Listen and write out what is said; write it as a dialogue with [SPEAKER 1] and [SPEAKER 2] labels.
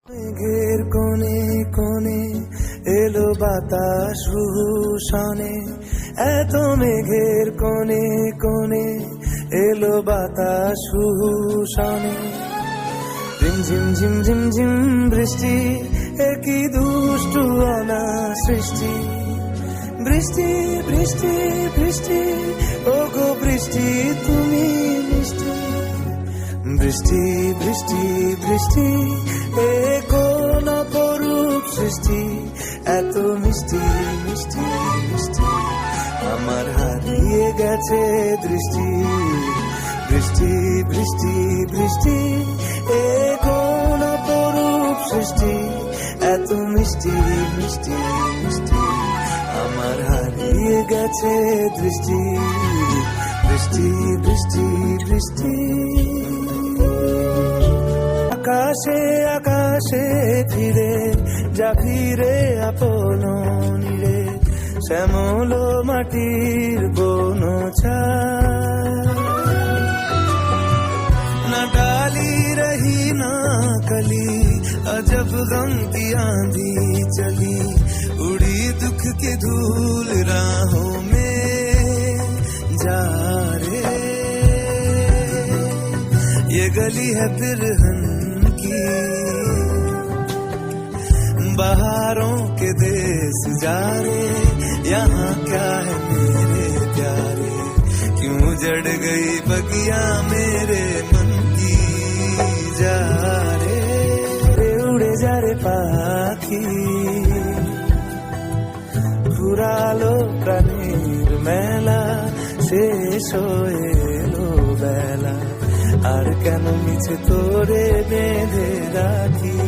[SPEAKER 1] মেঘের কোণে কোণে এলো বাতাস ভূষণে, এত মেঘের কোণে কোণে এলো বাতাস ভূষণে। ঝিম ঝিম ঝিম ঝিম বৃষ্টি, একই দুষ্টু অনা সৃষ্টি। বৃষ্টি বৃষ্টি বৃষ্টি, ও গো বৃষ্টি তুমি মিষ্টি। বৃষ্টি বৃষ্টি বৃষ্টি, এ কোন অপরূপ সৃষ্টি, এত মিষ্টি মিষ্টি মিষ্টি, আমার হারিয়ে গেছে দৃষ্টি। বৃষ্টি বৃষ্টি বৃষ্টি, এ কোন অপরূপ সৃষ্টি, এত মিষ্টি মিষ্টি মিষ্টি, আমার হারিয়ে গেছে দৃষ্টি। বৃষ্টি বৃষ্টি বৃষ্টি, আকাশে আকাশে ফিরে যা ফিরে আপন নীড়ে, শ্যামল মাটির বন न डाली रही ना कली, अजब गम की आंधी चली, उड़ी दुख की धूल राहों में जा रे। ये गली है बिरहन की, बहारों के देश जा रे। यहाँ क्या है मेरे प्यारे, क्यों जड़ गई बगिया मेरे मन की जा रे। उड़े जा रे पाखी, ফুরালো প্রাণীর মেলা, শেষ হয়ে এলো বেলা, আর কেন মিছে তোরে বেঁধে রাখি।